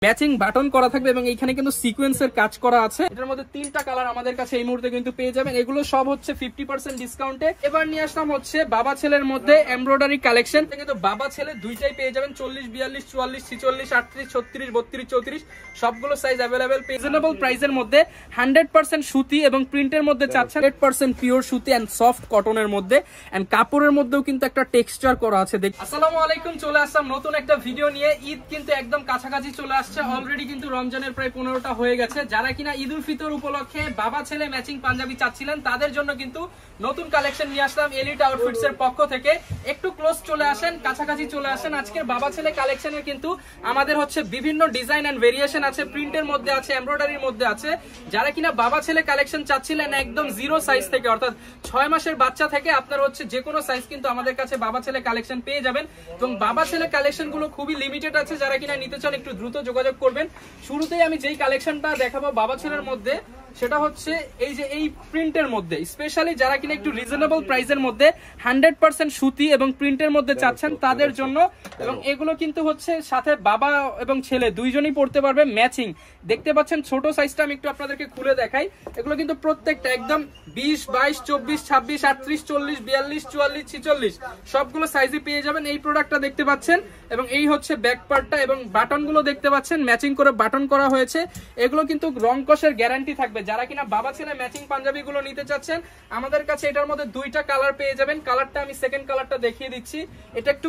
Matching button করা থাকবে এবং এখানে কিন্তু সিকোয়েন্সের কাজ করা আছে। এটার মধ্যে 3টা কালার আমাদের কাছে এই মুহূর্তে কিন্তু পেয়ে যাবেন। এগুলো সব হচ্ছে 50% ডিসকাউন্টে। এবার নিয়ে আসলাম হচ্ছে বাবা ছেলের মধ্যে এমব্রয়ডারি কালেকশন। কিন্তু বাবা ছেলে দুইটাই পেয়ে যাবেন 40, 42, 44, 46, 38, 36, 32, 34 সবগুলো সাইজ অ্যাভেলেবেল। রিজনেবল প্রাইসের মধ্যে 100% সুতি এবং প্রিন্টের মধ্যে চাচ্ছেন 100% পিওর সুতি এন্ড সফট কটনের মধ্যে এন্ড কাপড়ের মধ্যেও কিন্তু একটা টেক্সচার করা আছে। আসসালামু আলাইকুম, চলে আসলাম নতুন একটা ভিডিও নিয়ে। ঈদ কিন্তু একদম কাছাকাছি চলে আসছে। অলরেডি কিন্তু রমজানের প্রায় 15টা হয়ে গেছে। যারা কিনা ঈদ উল ফিতর উপলক্ষে বাবা ছেলে ম্যাচিং পাঞ্জাবি চাচ্ছিলেন তাদের জন্য কিন্তু নতুন কালেকশন নিয়ে আসলাম এলিট আউটফিটস এর পক্ষ থেকে। একটু ক্লোজ চলে আসেন, কাছাকাছি চলে আসেন। আজকের বাবা ছেলে কালেকশনের কিন্তু আমাদের হচ্ছে বিভিন্ন ডিজাইন এন্ড ভেরিয়েশন আছে, প্রিন্টের মধ্যে আছে, এমব্রয়ডারির মধ্যে আছে। যারা কিনা বাবা ছেলে কালেকশন চাচ্ছিলেন একদম জিরো সাইজ থেকে, অর্থাৎ 6 মাসের বাচ্চা থেকে আপনার হচ্ছে যে কোনো সাইজ কিন্তু আমাদের কাছে বাবা ছেলে কালেকশন পেয়ে যাবেন। এবং বাবা ছেলে কালেকশন গুলো খুবই লিমিটেড আছে। যারা কিনা নিতে চান একটু দ্রুত যোগাযোগ করবেন। শুরুতেই আমি যেই কালেকশনটা দেখাবো বাবা ছেলের মধ্যে সেটা হচ্ছে এই যে এই প্রিন্টের মধ্যে, স্পেশালি যারা কিনা একটু রিজনেবল প্রাইসের মধ্যে 100% সুতি এবং প্রিন্টের মধ্যে চাচ্ছেন তাদের জন্য। এবং এগুলো কিন্তু হচ্ছে সাথে বাবা এবং ছেলে দুইজনই পড়তে পারবে ম্যাচিং। দেখতে পাচ্ছেন ছোট সাইজটা আমি একটু আপনাদেরকে খুলে দেখাই। এগুলো কিন্তু প্রত্যেকটা একদম 20, 22, 24, 26, 38, 40, 42, 44, 46 সবগুলো সাইজে পেয়ে যাবেন। এই প্রোডাক্টটা দেখতে পাচ্ছেন এবং এই হচ্ছে ব্যাক পার্টটা এবং বাটনগুলো দেখতে পাচ্ছেন ম্যাচিং করে বাটন করা হয়েছে। এগুলো কিন্তু রং কষের গ্যারান্টি থাকবে। যারা কিনা বাবা ছেলে ম্যাচিং পাঞ্জাবি গুলো নিতে চাচ্ছেন আমাদের কাছে এটার মধ্যে 2টা কালার পেয়ে যাবেন। কালারটা আমি সেকেন্ড কালারটা দেখিয়ে দিচ্ছি। এটা একটু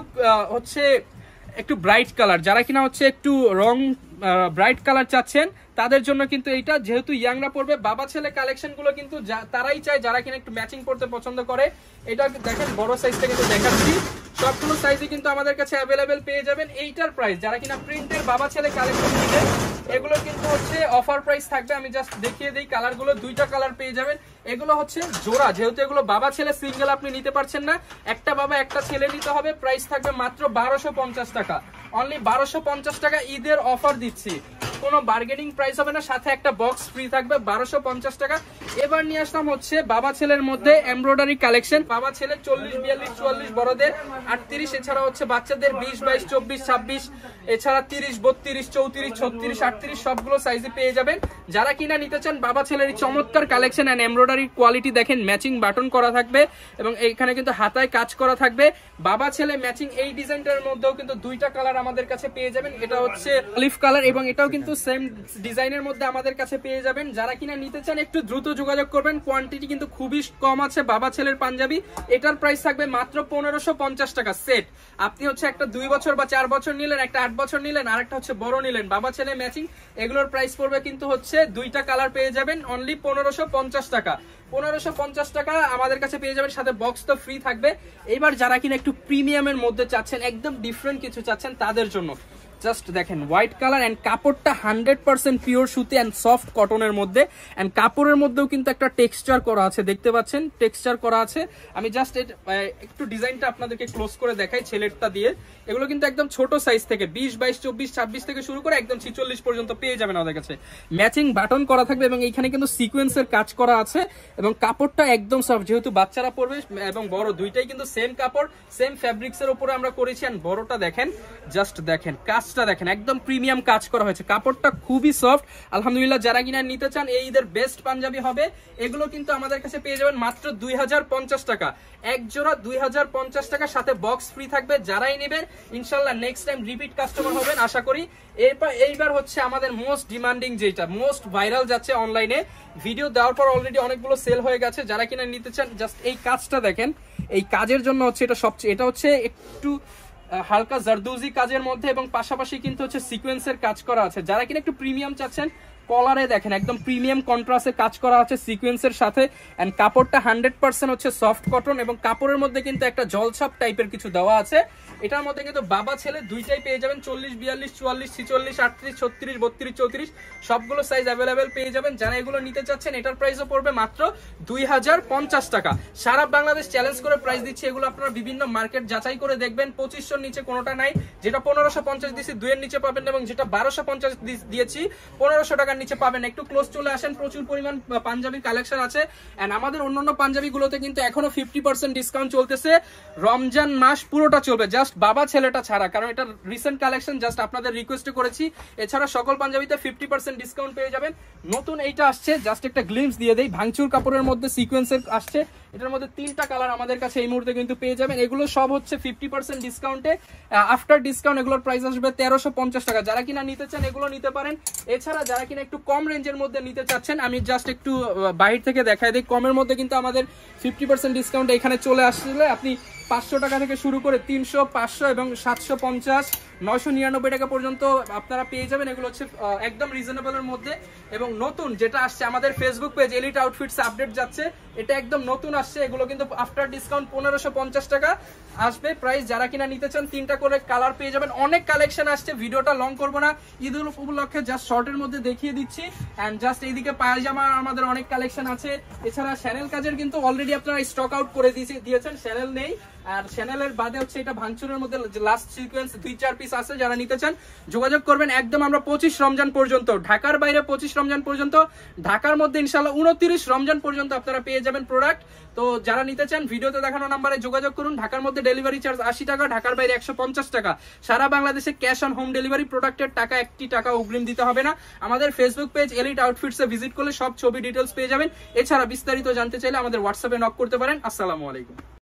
হচ্ছে একটু ব্রাইট কালার। যারা কিনা হচ্ছে একটু রং ব্রাইট কালার চাচ্ছেন তাদের জন্য কিন্তু এইটা, যেহেতু ইয়াংরা পড়বে বাবা ছেলে কালেকশন গুলো কিন্তু তারাই চায় যারা কিনা একটু ম্যাচিং করতে পছন্দ করে। এটা দেখেন বড় সাইজটা কিন্তু দেখাচ্ছি। সবগুলো সাইজে কিন্তু আমাদের কাছে অ্যাভেলেবেল পেয়ে যাবেন। এইটার প্রাইস যারা কিনা প্রিন্টের বাবা ছেলে কালেকশন নিবে এগুলো কিন্তু হচ্ছে অফার প্রাইস থাকবে। আমি জাস্ট দেখিয়ে দিই কালারগুলো। 2টা কালার পেয়ে যাবেন। এগুলো হচ্ছে জোড়া, যেহেতু এগুলো বাবা ছেলে সিঙ্গেল আপনি নিতে পারছেন না, একটা বাবা একটা ছেলে নিতে হবে। প্রাইস থাকবে মাত্র 1250 টাকা, অনলি 1250 টাকা। ঈদের অফার দিচ্ছি, কোনো বার্গেনিং প্রাইস হবে না, সাথে একটা বক্স ফ্রি থাকবে 1250 টাকা। এবার নিয়ে আসলাম হচ্ছে বাবা ছেলের মধ্যে এমব্রয়ডারি কালেকশন। বাবা ছেলে 40, 42, 44, বড়দের 38, এছাড়া হচ্ছে বাচ্চাদের 20, 22, 24, 26, এছাড়া 30, 32, 34, 36, 38 সবগুলো সাইজে পেয়ে যাবেন। যারা কিনা নিতে চান বাবা ছেলের চমৎকার কালেকশন এন্ড এমব্রয়ডারি কোয়ালিটি দেখেন, ম্যাচিং বাটন করা থাকবে এবং এখানে কিন্তু হাতায় কাজ করা থাকবে। বাবা ছেলে ম্যাচিং এই ডিজাইনটার মধ্যেও কিন্তু 2টা কালার আমাদের কাছে পেয়ে যাবেন। এটা হচ্ছে অলিভ কালার এবং এটাও কিন্তু সেম ডিজাইনের মধ্যে আমাদের কাছে পেয়ে যাবেন। যারা কিনা নিতে চান একটু দ্রুত যোগাযোগ করবেন। কোয়ান্টিটি কিন্তু খুবই কম আছে বাবা ছেলের পাঞ্জাবি। এটার প্রাইস থাকবে মাত্র 1550 টাকা সেট। আপনি হচ্ছে একটা 2 বছর বা 4 বছর নিলেন, একটা 8 বছর নিলেন, আর একটা হচ্ছে বড় নিলেন, বাবা ছেলে ম্যাচিং। এগুলোর প্রাইস পড়বে কিন্তু হচ্ছে 2টা কালার পেয়ে যাবেন অনলি 1550 টাকা। 1550 টাকা আমাদের কাছে পেয়ে যাবেন, সাথে বক্স তো ফ্রি থাকবে। এবার যারা কিনা একটু প্রিমিয়ামের মধ্যে চাচ্ছেন, একদম ডিফারেন্ট কিছু চাচ্ছেন তাদের জন্য জাস্ট দেখেন হোয়াইট কালার এন্ড কাপড়টা 100% পিওর সুতি এন্ড সফট কটনের মধ্যে এন্ড কাপড়ের মধ্যেও কিন্তু একটা টেক্সচার করা আছে, দেখতে পাচ্ছেন টেক্সচার করা আছে। আমি জাস্ট একটু ডিজাইনটা আপনাদেরকে ক্লোজ করে দেখাই ছেলেরটা দিয়ে। এগুলো কিন্তু একদম ছোট সাইজ থেকে 20, 22, 24, 26 থেকে শুরু করে একদম 46 পর্যন্ত পেয়ে যাবেন আমাদের কাছে। ম্যাচিং বাটন করা থাকবে এবং এইখানে কিন্তু সিকোয়েন্সের কাজ করা আছে এবং কাপড়টা একদম সফট, যেহেতু বাচ্চারা পরবে এবং বড় দুইটাই কিন্তু সেম কাপড় সেম ফ্যাব্রিক্স এর উপরে আমরা করেছি। এন্ড বড়টা দেখেন, জাস্ট দেখেন কাজটা দেখেন, একদম প্রিমিয়াম কাজ করা হয়েছে, কাপড়টা খুবই সফট আলহামদুলিল্লাহ। যারা কিনা নিতে চান এই ঈদের বেস্ট পাঞ্জাবি হবে। এগুলো কিন্তু আমাদের কাছে পেয়ে যাবেন মাত্র 2050 টাকা, এক জোড়া 2050 টাকা, সাথে বক্স ফ্রি থাকবে। যারাই নেবেন ইনশাল্লাহ নেক্সট টাইম রিপিট কাস্টমার হবেন আশা করি। এইবার হচ্ছে আমাদের মোস্ট ডিমান্ডিং, যেটা মোস্ট ভাইরাল যাচ্ছে অনলাইনে, ভিডিও দেওয়ার পর অলরেডি অনেকগুলো সেল হয়ে গেছে। যারা কিনা নিতে চান জাস্ট এই কাজটা দেখেন, এই কাজের জন্য হচ্ছে এটা সবচেয়ে, এটা হচ্ছে একটু হালকা জারদুজি কাজের মধ্যে এবং পাশাপাশি কিন্তু হচ্ছে সিকোয়েন্সের কাজ করা আছে। যারা কিনা একটু প্রিমিয়াম চাচ্ছেন, কলারে দেখেন একদম প্রিমিয়াম কন্ট্রাস্টে কাজ করা আছে সিকোয়েন্সের সাথে এন্ড কাপড়টা 100% হচ্ছে সফট কটন এবং কাপড়ের মধ্যে কিন্তু একটা জলছাপ টাইপের কিছু দেওয়া আছে। এটার মধ্যে কিন্তু বাবা ছেলে দুইটাই পেয়ে যাবেন 40, 42, 44, 46, 38, 36, 32, 34 সবগুলো সাইজ অ্যাভেলেবেল পেয়ে যাবেন। যারা এগুলো নিতে চাচ্ছেন এটার প্রাইসও পড়বে মাত্র 2050 টাকা। সারা বাংলাদেশ চ্যালেঞ্জ করে প্রাইস দিচ্ছে। এগুলো আপনারা বিভিন্ন মার্কেট যাচাই করে দেখবেন, 2500 নিচে কোনোটা নাই। যেটা 1550 দিয়েছি 2 এর নিচে পাবেন এবং যেটা 1250 দিয়েছি 1500 টাকা টাকার নিচে পাবেন। একটু ক্লোজ চলে আসেন, প্রচুর পরিমাণ পাঞ্জাবি কালেকশন আছে। এন্ড আমাদের অন্যান্য পাঞ্জাবি গুলোতে কিন্তু এখনো 50% ডিসকাউন্ট চলতেছে। রমজান মাস পুরোটা চলবে, জাস্ট বাবা ছেলেটা ছাড়া, কারণ এটা রিসেন্ট কালেকশন, জাস্ট আপনাদের রিকোয়েস্টে করেছি। এছাড়া সকল পাঞ্জাবিতে 50% ডিসকাউন্ট পেয়ে যাবেন। নতুন এইটা আসছে, জাস্ট একটা গ্লিমস দিয়ে দেই, ভাঙচুর কাপড়ের মধ্যে সিকোয়েন্সের আসছে। এটার মধ্যে 3টা কালার আমাদের কাছে এই মুহূর্তে কিন্তু পেয়ে যাবেন। এগুলো সব হচ্ছে 50% ডিসকাউন্টে। আফটার ডিসকাউন্ট এগুলোর প্রাইস আসবে 1350 টাকা। যারা কিনা নিতে চান এগুলো নিতে পারেন। এছাড়া যারা কিনা একটু কম রেঞ্জের মধ্যে নিতে চাচ্ছেন, আমি জাস্ট একটু বাইরে থেকে দেখাই দিই। কমের মধ্যে কিন্তু আমাদের 50% ডিসকাউন্ট এখানে চলে আসলে আপনি 500 টাকা থেকে শুরু করে 300, 500 এবং 750, 999 টাকা পর্যন্ত আপনারা পেয়ে যাবেন। এগুলো হচ্ছে একদম রিজনেবলের মধ্যে। এবং নতুন যেটা আসছে আমাদের Facebook page elite outfits update যাচ্ছে, এটা একদম নতুন আসছে। এগুলো কিন্তু আফটার ডিসকাউন্ট 1550 টাকা আসবে প্রাইস। যারা কিনা নিতে চান 3টা করে কালার পেয়ে যাবেন। অনেক কালেকশন আসছে, ভিডিওটা লং করবো না, ঈদ উপলক্ষে জাস্ট শর্টের মধ্যে দেখিয়ে দিচ্ছি। এন্ড জাস্ট এইদিকে পায়জামা আমাদের অনেক কালেকশন আছে। এছাড়া শ্যানেল কাজের কিন্তু অলরেডি আপনারা স্টক আউট করে দিয়েছেন, শ্যানেল নেই। আর চ্যানেলের বাদে হচ্ছে এটা ভাঙচুরের মধ্যে লাস্ট সিকোয়েন্স 2-4 পিস আছে। যারা নিতে চান যোগাযোগ করবেন। একদম আমরা 25 রমজান পর্যন্ত, ঢাকার বাইরে 25 রমজান পর্যন্ত, ঢাকার মধ্যে ইনশাআল্লাহ 29 রমজান পর্যন্ত আপনারা পেয়ে যাবেন প্রোডাক্ট। তো যারা নিতে চান ভিডিওতে দেখানো নাম্বারে যোগাযোগ করুন। ঢাকার মধ্যে ডেলিভারি চার্জ 80 টাকা, ঢাকার বাইরে 150 টাকা। সারা বাংলাদেশে ক্যাশ অন হোম ডেলিভারি। প্রোডাক্টের টাকা 1 টাকা অগ্রিম দিতে হবে না। আমাদের ফেসবুক পেজ এলিট আউটফিটসে ভিজিট করলে সব ছবি ডিটেলস পেয়ে যাবেন। এছাড়া বিস্তারিত জানতে চাইলে আমাদের হোয়াটসঅ্যাপে নক করতে পারেন। আসসালামু আলাইকুম।